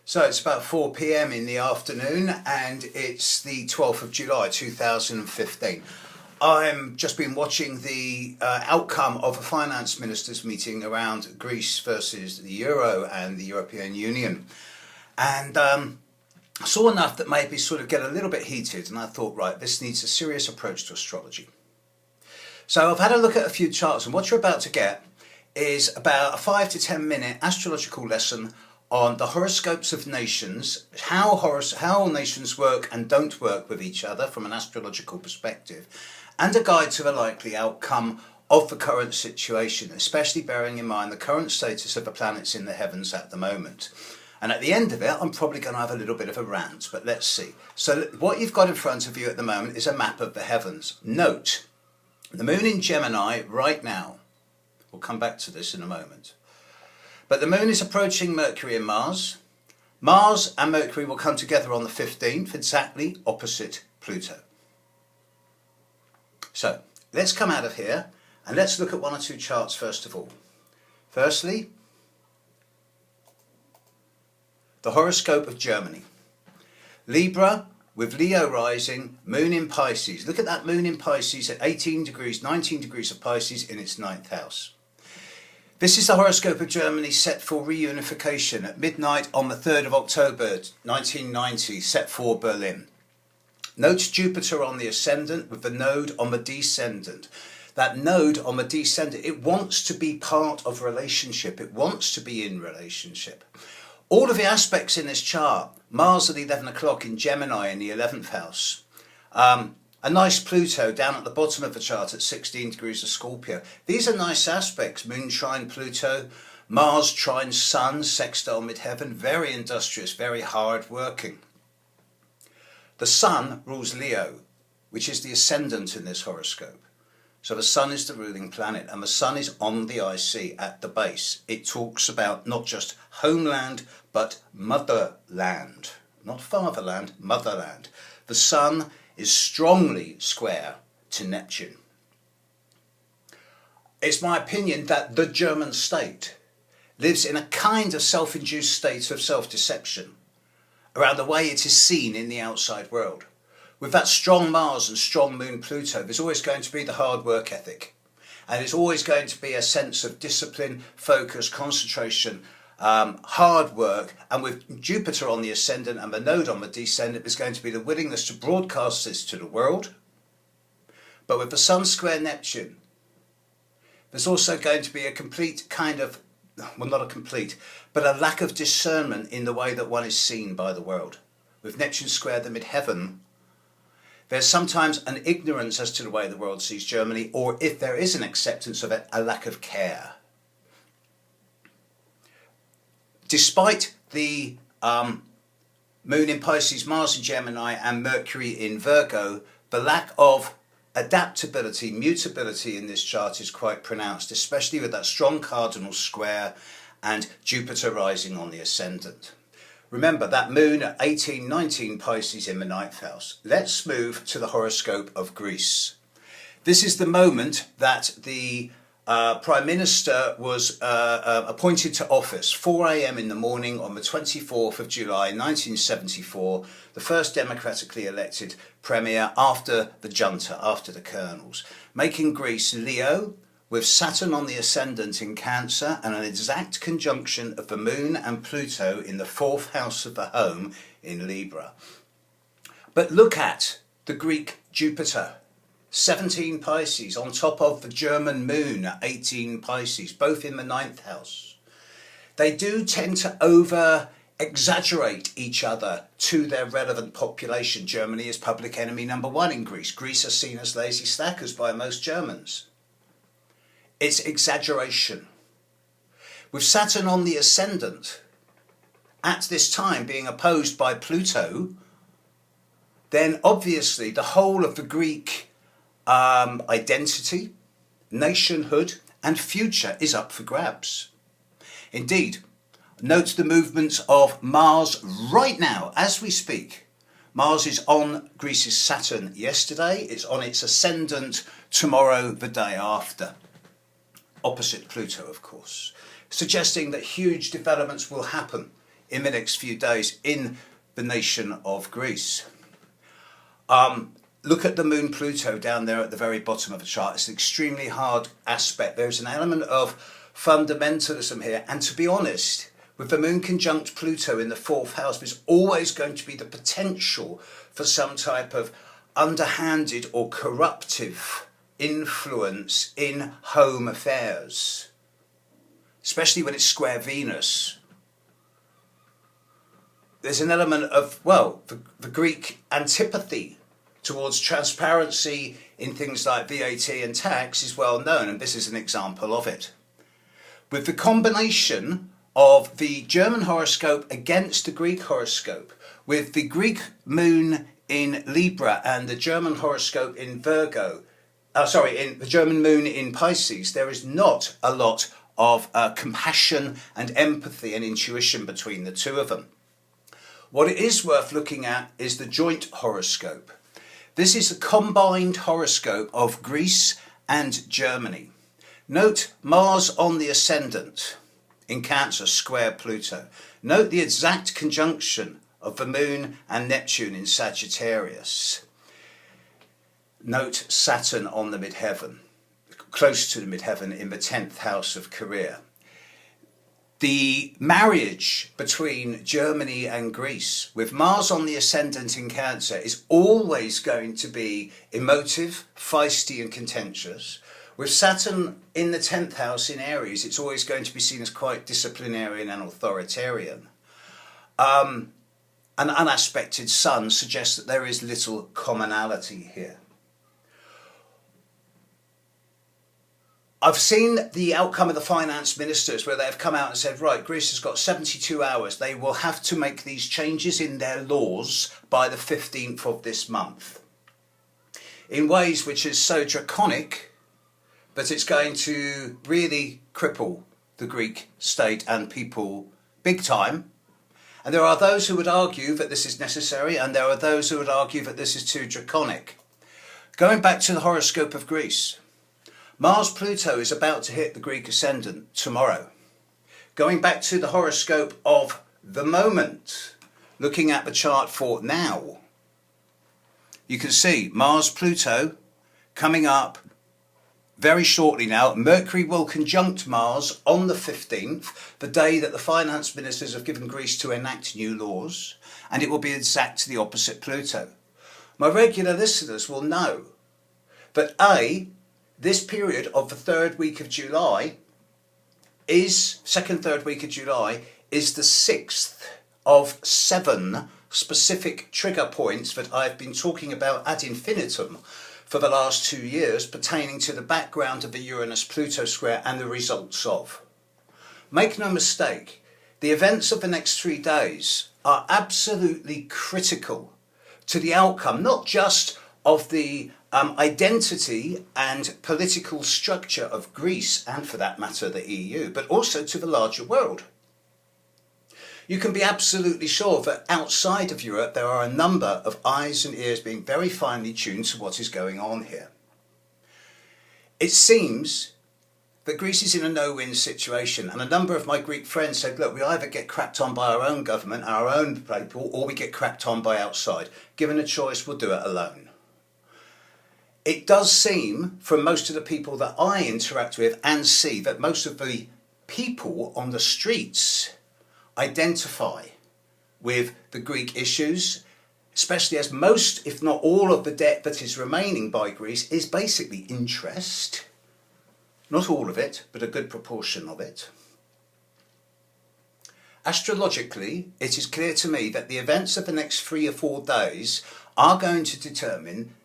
So it's about 4 p.m. in the afternoon and it's the 12th of July 2015. I'm just been watching the outcome of a finance ministers meeting around Greece versus the Euro and the European Union. And I saw enough that made me sort of get a little bit heated, and I thought, right, this needs a serious approach to astrology. So I've had a look at a few charts, and what you're about to get is about a 5 to 10 minute astrological lesson on the horoscopes of nations, how nations work and don't work with each other from an astrological perspective, and a guide to the likely outcome of the current situation, especially bearing in mind the current status of the planets in the heavens at the moment. And at the end of it, I'm probably going to have a little bit of a rant, but let's see. So what you've got in front of you at the moment is a map of the heavens. Note, the moon in Gemini right now, we'll come back to this in a moment, but the moon is approaching Mercury and Mars. Mars and Mercury will come together on the 15th, exactly opposite Pluto. So let's come out of here and let's look at one or two charts first of all. Firstly, the horoscope of Germany. Libra with Leo rising, moon in Pisces. Look at that moon in Pisces at 18 degrees, 19 degrees of Pisces in its 9th house. This is the horoscope of Germany set for reunification at midnight on the 3rd of October 1990, set for Berlin. Note Jupiter on the ascendant with the node on the descendant. That node on the descendant, it wants to be part of relationship. It wants to be in relationship. All of the aspects in this chart, Mars at 11 o'clock in Gemini in the 11th house. A nice Pluto down at the bottom of the chart at 16 degrees of Scorpio. These are nice aspects. Moon trine Pluto, Mars trine Sun, sextile midheaven, very industrious, very hard working. The Sun rules Leo, which is the ascendant in this horoscope. So the Sun is the ruling planet, and the Sun is on the IC at the base. It talks about not just homeland, but motherland. Not fatherland, motherland. The Sun is strongly square to Neptune. It's my opinion that the German state lives in a kind of self-induced state of self-deception around the way it is seen in the outside world. With that strong Mars and strong Moon Pluto, there's always going to be the hard work ethic. And there's always going to be a sense of discipline, focus, concentration, hard work. And with Jupiter on the ascendant and the node on the descendant, there's going to be the willingness to broadcast this to the world. But with the Sun square Neptune, there's also going to be a complete kind of, well, not a complete, but a lack of discernment in the way that one is seen by the world. With Neptune square the midheaven, there's sometimes an ignorance as to the way the world sees Germany, or if there is an acceptance of it, a lack of care. Despite the moon in Pisces, Mars in Gemini and Mercury in Virgo, the lack of adaptability, mutability in this chart is quite pronounced, especially with that strong cardinal square and Jupiter rising on the ascendant. Remember that moon at 18, 19 Pisces in the 9th house. Let's move to the horoscope of Greece. This is the moment that the Prime Minister was appointed to office, 4 a.m. in the morning on the 24th of July 1974, the first democratically elected Premier after the junta, after the colonels, making Greece Leo, with Saturn on the ascendant in Cancer and an exact conjunction of the Moon and Pluto in the 4th house of the home in Libra. But look at the Greek Jupiter, 17 Pisces, on top of the German Moon at 18 Pisces, both in the 9th house. They do tend to over-exaggerate each other to their relevant population. Germany is public enemy number 1 in Greece. Greece are seen as lazy slackers by most Germans. It's exaggeration. With Saturn on the ascendant, at this time being opposed by Pluto, then obviously the whole of the Greek identity, nationhood and future is up for grabs. Indeed, note the movements of Mars right now as we speak. Mars is on Greece's Saturn yesterday, it's on its ascendant tomorrow, the day after. Opposite Pluto, of course, suggesting that huge developments will happen in the next few days in the nation of Greece. Look at the moon Pluto down there at the very bottom of the chart. It's an extremely hard aspect. There's an element of fundamentalism here. And to be honest, with the moon conjunct Pluto in the 4th house, there's always going to be the potential for some type of underhanded or corruptive influence in home affairs, especially when it's square Venus. There's an element of, well, the Greek antipathy towards transparency in things like VAT and tax is well known, and this is an example of it. With the combination of the German horoscope against the Greek horoscope, with the Greek moon in Libra and the German horoscope in Virgo, in the German moon in Pisces, there is not a lot of compassion and empathy and intuition between the two of them. What it is worth looking at is the joint horoscope. This is a combined horoscope of Greece and Germany. Note Mars on the ascendant in Cancer square Pluto. Note the exact conjunction of the moon and Neptune in Sagittarius. Note Saturn on the midheaven, close to the midheaven in the 10th house of career. The marriage between Germany and Greece with Mars on the ascendant in Cancer is always going to be emotive, feisty and contentious. With Saturn in the 10th house in Aries, it's always going to be seen as quite disciplinarian and authoritarian. An unaspected Sun suggests that there is little commonality here. I've seen the outcome of the finance ministers where they've come out and said, right, Greece has got 72 hours. They will have to make these changes in their laws by the 15th of this month in ways which is so draconic that it's going to really cripple the Greek state and people big time. And there are those who would argue that this is necessary, and there are those who would argue that this is too draconic. Going back to the horoscope of Greece, Mars Pluto is about to hit the Greek ascendant tomorrow. Going back to the horoscope of the moment, looking at the chart for now, you can see Mars Pluto coming up very shortly now. Mercury will conjunct Mars on the 15th, the day that the finance ministers have given Greece to enact new laws, and it will be exactly the opposite Pluto. My regular listeners will know that this period of the third week of July is the 6th of 7 specific trigger points that I've been talking about ad infinitum for the last 2 years, pertaining to the background of the Uranus-Pluto square and the results of. Make no mistake, the events of the next 3 days are absolutely critical to the outcome, not just of the identity and political structure of Greece, and for that matter the EU, but also to the larger world. You can be absolutely sure that outside of Europe there are a number of eyes and ears being very finely tuned to what is going on here. It seems that Greece is in a no-win situation, and a number of my Greek friends said, look, we either get crapped on by our own government, our own people, or we get crapped on by outside. Given a choice, we'll do it alone. It does seem, from most of the people that I interact with and see, that most of the people on the streets identify with the Greek issues, especially as most, if not all, of the debt that is remaining by Greece is basically interest. Not all of it, but a good proportion of it. Astrologically, it is clear to me that the events of the next 3 or 4 days are going to determine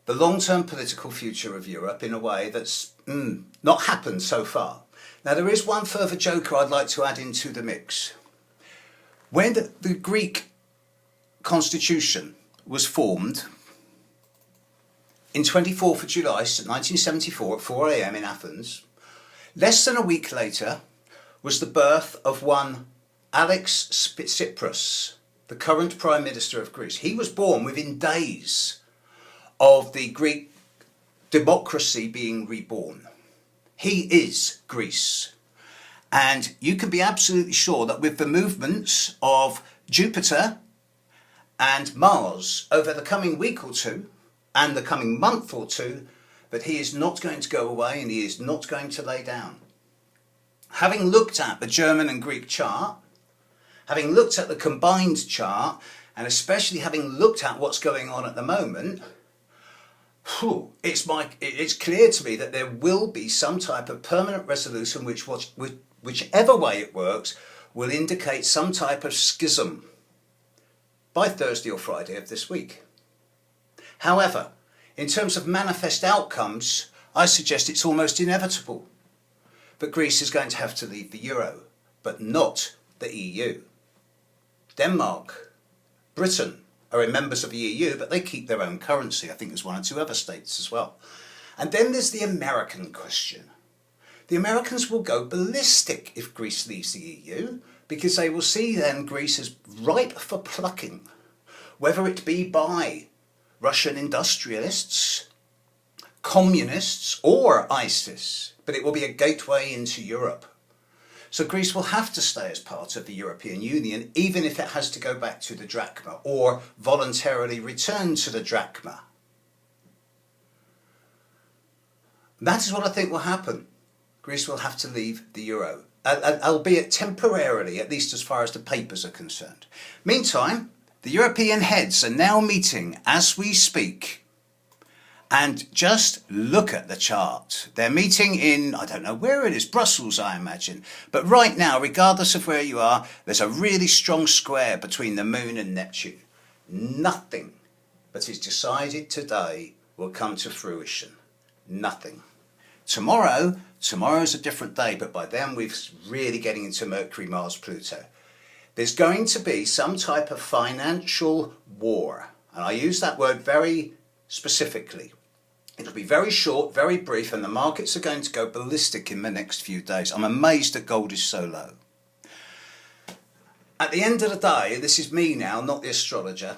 the long-term political future of Europe in a way that's not happened so far. Now, there is one further joker I'd like to add into the mix. When the Greek constitution was formed in 24th of July 1974 at 4 a.m. in Athens, less than a week later was the birth of one Alex Tsipras, the current Prime Minister of Greece. He was born within days of the Greek democracy being reborn. He is Greece. And you can be absolutely sure that with the movements of Jupiter and Mars over the coming week or two and the coming month or two, that he is not going to go away and he is not going to lay down. Having looked at the German and Greek chart, having looked at the combined chart, and especially having looked at what's going on at the moment, it's clear to me that there will be some type of permanent resolution whichever way it works will indicate some type of schism by Thursday or Friday of this week. However, in terms of manifest outcomes, I suggest it's almost inevitable that Greece is going to have to leave the euro, but not the EU. Denmark, Britain are members of the EU, but they keep their own currency. I think there's 1 or 2 other states as well. And then there's the American question. The Americans will go ballistic if Greece leaves the EU, because they will see then Greece as ripe for plucking, whether it be by Russian industrialists, communists, or ISIS, but it will be a gateway into Europe. So Greece will have to stay as part of the European Union, even if it has to go back to the drachma or voluntarily return to the drachma. That is what I think will happen. Greece will have to leave the euro, albeit temporarily, at least as far as the papers are concerned. Meantime, the European heads are now meeting as we speak. And just look at the chart. They're meeting in, I don't know where it is, Brussels, I imagine. But right now, regardless of where you are, there's a really strong square between the Moon and Neptune. Nothing that is decided today will come to fruition. Nothing. Tomorrow's a different day, but by then we're really getting into Mercury, Mars, Pluto. There's going to be some type of financial war. And I use that word very specifically. It'll be very short, very brief, and the markets are going to go ballistic in the next few days. I'm amazed that gold is so low. At the end of the day, this is me now, not the astrologer.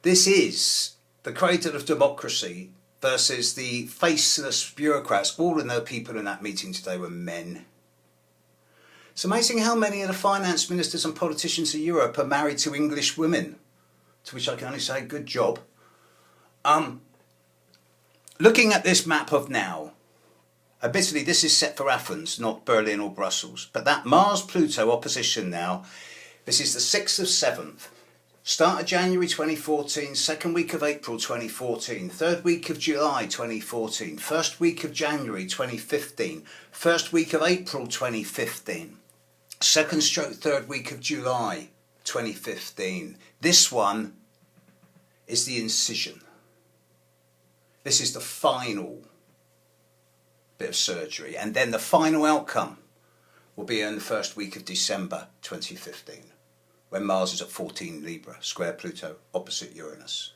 This is the cradle of democracy versus the faceless bureaucrats. All of the people in that meeting today were men. It's amazing how many of the finance ministers and politicians in Europe are married to English women, to which I can only say good job. Looking at this map of now, admittedly this is set for Athens, not Berlin or Brussels, but that Mars-Pluto opposition now, this is the 6th of 7th, start of January 2014, second week of April 2014, third week of July 2014, first week of January 2015, first week of April 2015, third week of July 2015. This one is the incision. This is the final bit of surgery, and then the final outcome will be in the first week of December 2015, when Mars is at 14 Libra, square Pluto, opposite Uranus.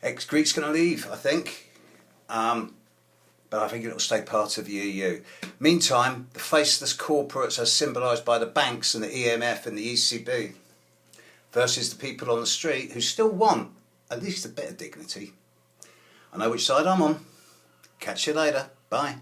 Greece's going to leave, I think, but I think it'll stay part of the EU. Meantime, the faceless corporates are symbolised by the banks and the EMF and the ECB, versus the people on the street who still want at least a bit of dignity. I know which side I'm on. Catch you later. Bye.